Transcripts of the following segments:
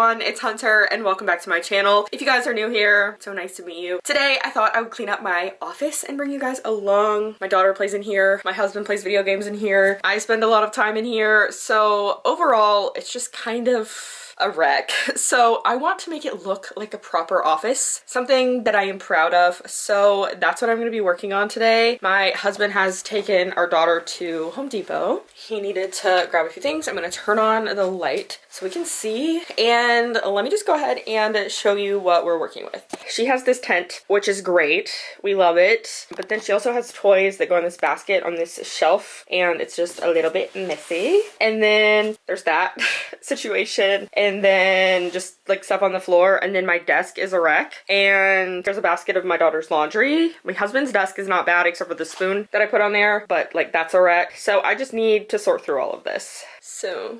everyone, it's Hunter and welcome back to my channel. If you guys are new here, so nice to meet you. Today I thought I would clean up my office and bring you guys along. My daughter plays in here, my husband plays video games in here, I spend a lot of time in here, so overall it's just kind of a wreck. So I want to make it look like a proper office, something that I am proud of. So that's what I'm going to be working on today. My husband has taken our daughter to Home Depot. He needed to grab a few things. I'm going to turn on the light so we can see, and let me just go ahead and show you what we're working with. She has this tent, which is great. We love it. But then she also has toys that go in this basket on this shelf, and it's just a little bit messy. And then there's that situation, and then just like stuff on the floor, and then my desk is a wreck, and there's a basket of my daughter's laundry. My husband's desk is not bad except for the spoon that I put on there, but like that's a wreck. So I just need to sort through all of this. So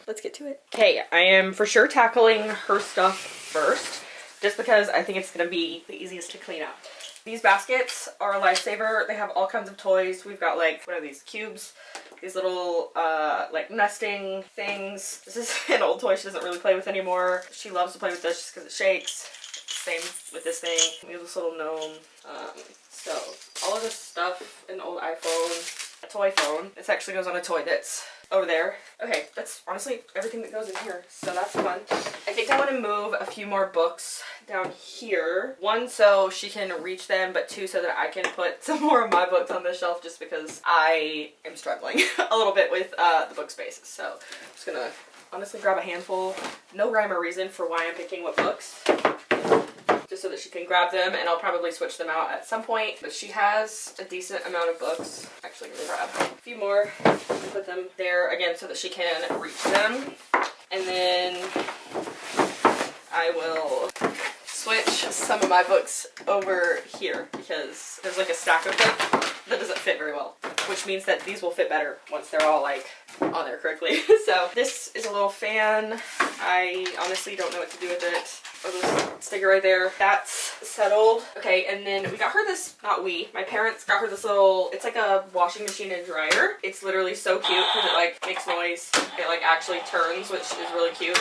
let's get to it. Okay, I am for sure tackling her stuff first, just because I think it's gonna be the easiest to clean up. These baskets are a lifesaver. They have all kinds of toys. We've got like, what are these, cubes? These little like nesting things. This is an old toy she doesn't really play with anymore. She loves to play with this just because it shakes. Same with this thing. We have this little gnome. So all of this stuff, an old iPhone, a toy phone. This actually goes on a toy that's over there. Okay, that's honestly everything that goes in here, so that's fun. I think I want to move a few more books down here. One, so she can reach them, but two, so that I can put some more of my books on the shelf, just because I am struggling a little bit with the book space. So I'm just gonna honestly grab a handful. No rhyme or reason for why I'm picking what books, just so that she can grab them, and I'll probably switch them out at some point. But she has a decent amount of books. Actually, I'm gonna grab a few more and put them there again so that she can reach them. And then I will switch some of my books over here because there's like a stack of them that doesn't fit very well, which means that these will fit better once they're all like on there correctly. So this is a little fan. I honestly don't know what to do with it. Or this sticker right there. That's settled. Okay, and then we got her this, not we, my parents got her this little, it's like a washing machine and dryer. It's literally so cute because it like makes noise. It like actually turns, which is really cute.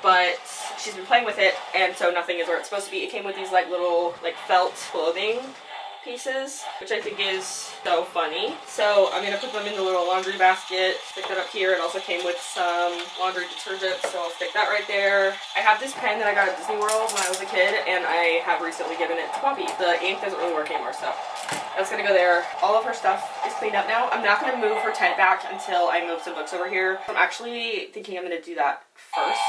But she's been playing with it, and so nothing is where it's supposed to be. It came with these like little like felt clothing pieces, which I think is so funny. So I'm gonna put them in the little laundry basket, stick that up here. It also came with some laundry detergent, so I'll stick that right there. I have this pen that I got at Disney World when I was a kid, and I have recently given it to Poppy. The ink doesn't really work anymore, so that's gonna go there. All of her stuff is cleaned up now. I'm not gonna move her tent back until I move some books over here. I'm actually thinking I'm gonna do that first.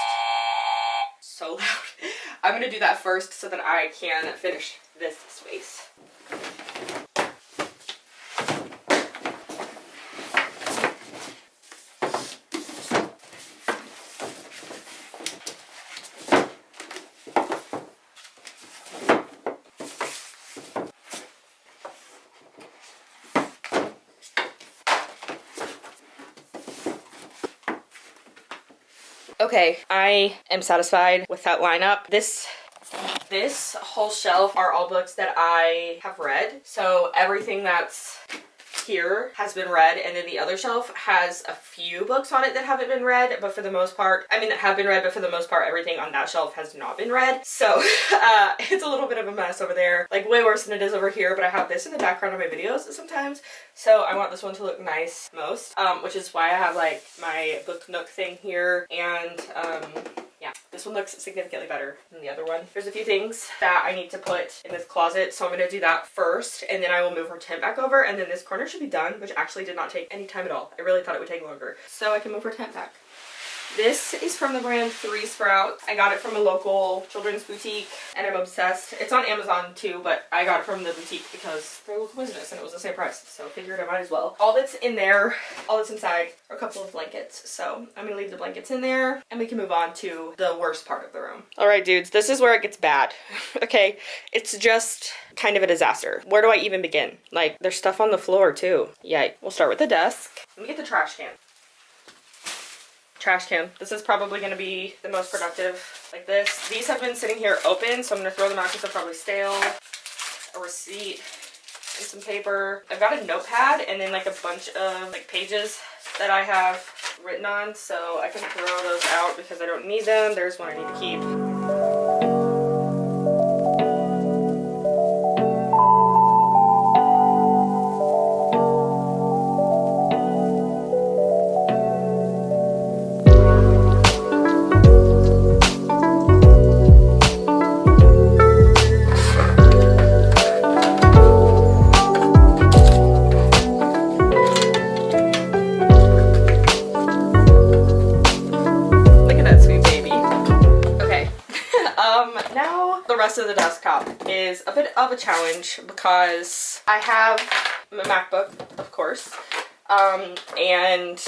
So loud. I'm gonna do that first so that I can finish this space. Okay, I am satisfied with that lineup. This whole shelf are all books that I have read. So everything that's here has been read, and then the other shelf has a few books on it that haven't been read, but for the most part, I mean that have been read, but for the most part everything on that shelf has not been read. So it's a little bit of a mess over there, like way worse than it is over here, but I have this in the background of my videos sometimes, so I want this one to look nice most, which is why I have like my book nook thing here, and yeah, this one looks significantly better than the other one. There's a few things that I need to put in this closet, so I'm going to do that first, and then I will move her tent back over, and then this corner should be done, which actually did not take any time at all. I really thought it would take longer. So I can move her tent back. This is from the brand 3 Sprouts. I got it from a local children's boutique, and I'm obsessed. It's on Amazon too, but I got it from the boutique because they're a local business and it was the same price, so figured I might as well. All that's in there, all that's inside, are a couple of blankets. So I'm gonna leave the blankets in there, and we can move on to the worst part of the room. All right, dudes, this is where it gets bad. Okay, it's just kind of a disaster. Where do I even begin? Like, there's stuff on the floor too. Yikes. We'll start with the desk. Let me get the trash can. Trash can. This is probably going to be the most productive, like this. These have been sitting here open, so I'm going to throw them out because they're probably stale. A receipt and some paper. I've got a notepad and then like a bunch of like pages that I have written on, so I can throw those out because I don't need them. There's one I need to keep. Now the rest of the desktop is a bit of a challenge because I have my MacBook, of course, and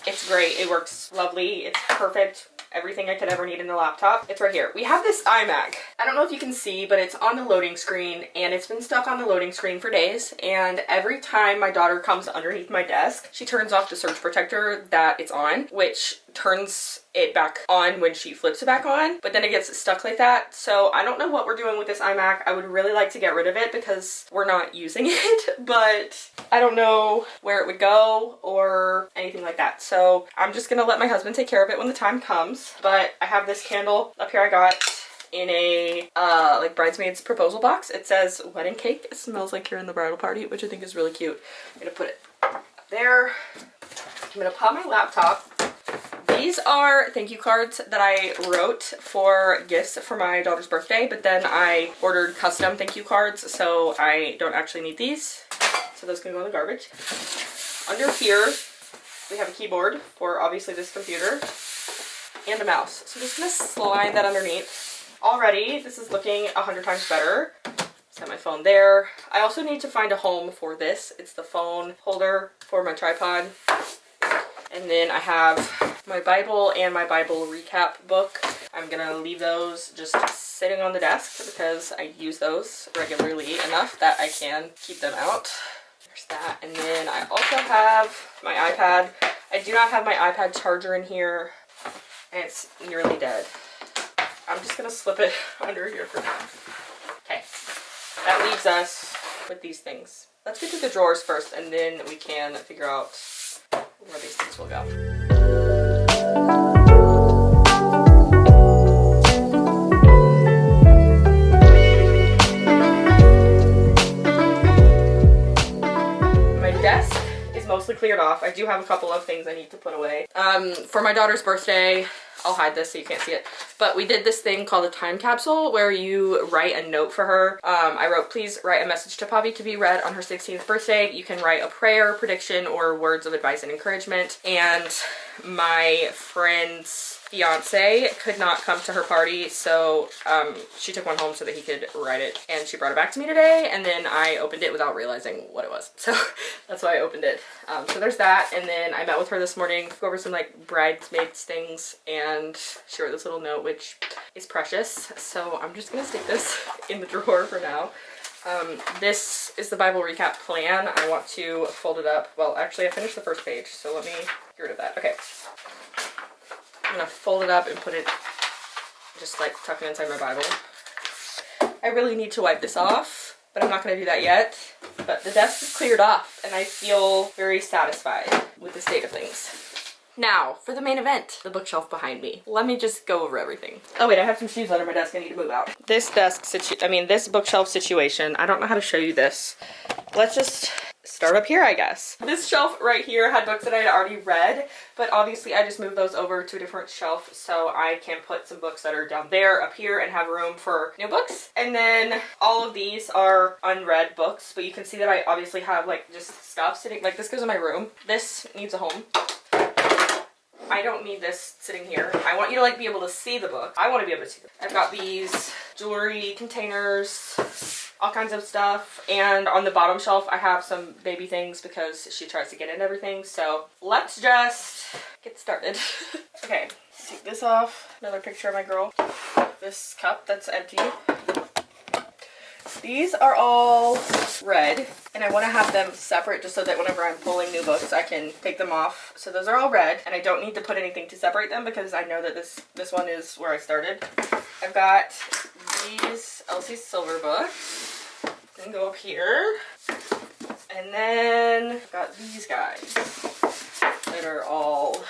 it's great. It works lovely. It's perfect. Everything I could ever need in a laptop. It's right here. We have this iMac. I don't know if you can see, but it's on the loading screen, and it's been stuck on the loading screen for days, and every time my daughter comes underneath my desk, she turns off the surge protector that it's on, which turns it back on when she flips it back on, but then it gets stuck like that. So I don't know what we're doing with this iMac. I would really like to get rid of it because we're not using it, but I don't know where it would go or anything like that. So I'm just gonna let my husband take care of it when the time comes. But I have this candle up here I got in a like bridesmaid's proposal box. It says wedding cake. It smells like you're in the bridal party, which I think is really cute. I'm gonna put it up there. I'm gonna pop my laptop. These are thank you cards that I wrote for gifts for my daughter's birthday, but then I ordered custom thank you cards, so I don't actually need these. So those can go in the garbage. Under here, we have a keyboard for obviously this computer and a mouse. So I'm just gonna slide that underneath. Already, this is looking 100 times better. Set my phone there. I also need to find a home for this. It's the phone holder for my tripod. And then I have my Bible and my Bible recap book. I'm gonna leave those just sitting on the desk because I use those regularly enough that I can keep them out. There's that. And then I also have my iPad. I do not have my iPad charger in here, and it's nearly dead. I'm just gonna slip it under here for now. Okay, that leaves us with these things. Let's get to the drawers first, and then we can figure out where these things will go. My desk is mostly cleared off. I do have a couple of things I need to put away. For my daughter's birthday, I'll hide this so you can't see it, but we did this thing called a time capsule where you write a note for her. I wrote, please write a message to Poppy to be read on her 16th birthday. You can write a prayer, prediction, or words of advice and encouragement. And my friend's fiance could not come to her party, so she took one home so that he could write it, and she brought it back to me today, and then I opened it without realizing what it was, so that's why I opened it. So there's that, and then I met with her this morning to go over some like bridesmaids things, and she wrote this little note which is precious, so I'm just gonna stick this in the drawer for now. This is the Bible recap plan. I want to fold it up. Well, actually I finished the first page, so let me get rid of that. Okay. I'm gonna fold it up and put it, just like tuck it inside my Bible. I really need to wipe this off, but I'm not gonna do that yet. But the desk is cleared off and I feel very satisfied with the state of things. Now, for the main event, the bookshelf behind me. Let me just go over everything. Oh wait, I have some shoes under my desk I need to move out. This this bookshelf situation, I don't know how to show you this. Let's just start up here, I guess. This shelf right here had books that I had already read, but obviously I just moved those over to a different shelf so I can put some books that are down there, up here, and have room for new books. And then all of these are unread books, but you can see that I obviously have like just stuff sitting, like this goes in my room. This needs a home. I don't need this sitting here. I want you to like be able to see the book. I want to be able to see them. I've got these jewelry containers, all kinds of stuff, and on the bottom shelf I have some baby things because she tries to get in everything. So let's just get started. Okay, take this off. Another picture of my girl. This cup that's empty. These are all red, and I want to have them separate just so that whenever I'm pulling new books I can take them off. So those are all red, and I don't need to put anything to separate them because I know that this one is where I started. I've got these Elsie Silver books. Then go up here. And then I've got these guys. that are all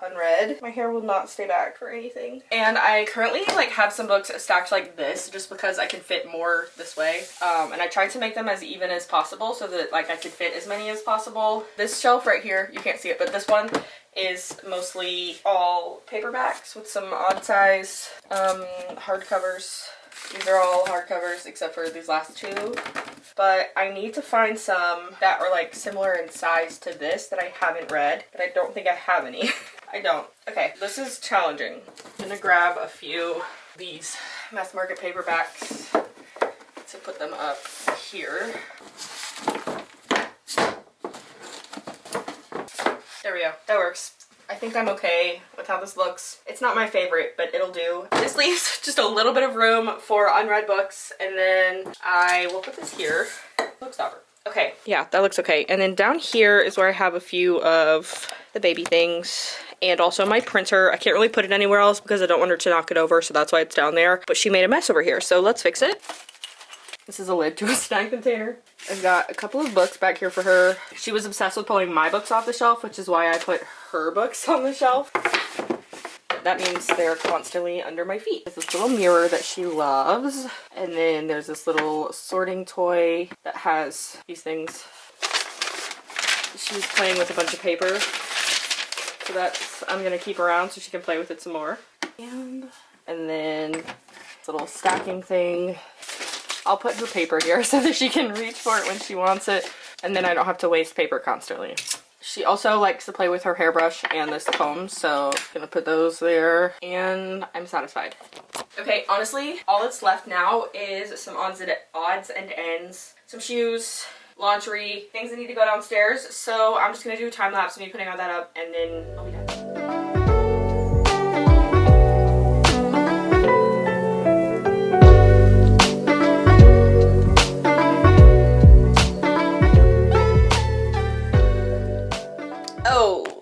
unread. My hair will not stay back for anything. And I currently like have some books stacked like this just because I can fit more this way. And I tried to make them as even as possible so that like I could fit as many as possible. This shelf right here, you can't see it, but this one is mostly all paperbacks with some odd size hardcovers. These are all hardcovers except for these last two. But I need to find some that are like similar in size to this that I haven't read, but I don't think I have any. I don't. Okay, this is challenging. I'm gonna grab a few of these Mass Market paperbacks to put them up here. There we go. That works. I think I'm okay with how this looks. It's not my favorite, but it'll do. This leaves just a little bit of room for unread books, and then I will put this here. Bookstopper. Okay, yeah, that looks okay. And then down here is where I have a few of the baby things and also my printer. I can't really put it anywhere else because I don't want her to knock it over, so that's why it's down there. But she made a mess over here, so let's fix it. This is a lid to a snack container. I've got a couple of books back here for her. She was obsessed with pulling my books off the shelf, which is why I put her books on the shelf. That means they're constantly under my feet. There's this little mirror that she loves. And then there's this little sorting toy that has these things. She's playing with a bunch of paper. So that's, I'm gonna keep around so she can play with it some more. And then this little stacking thing. I'll put her paper here so that she can reach for it when she wants it, and then I don't have to waste paper constantly. She also likes to play with her hairbrush and this comb, so I'm gonna put those there, and I'm satisfied. Okay, honestly, all that's left now is some odds and ends, some shoes, laundry, things that need to go downstairs, so I'm just gonna do a time lapse of me putting all that up, and then I'll be done.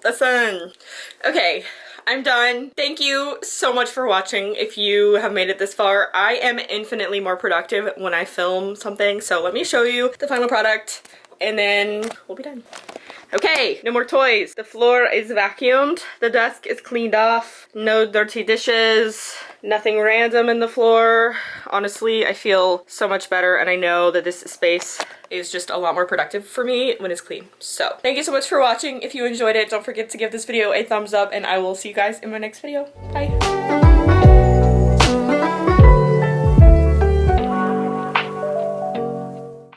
The sun. Okay, I'm done. Thank you so much for watching. If you have made it this far, I am infinitely more productive when I film something. So let me show you the final product and then we'll be done. Okay, no more toys. The floor is vacuumed. The desk is cleaned off. No dirty dishes. Nothing random in the floor. Honestly, I feel so much better, and I know that this space is just a lot more productive for me when it's clean. So thank you so much for watching. If you enjoyed it, don't forget to give this video a thumbs up, and I will see you guys in my next video. Bye.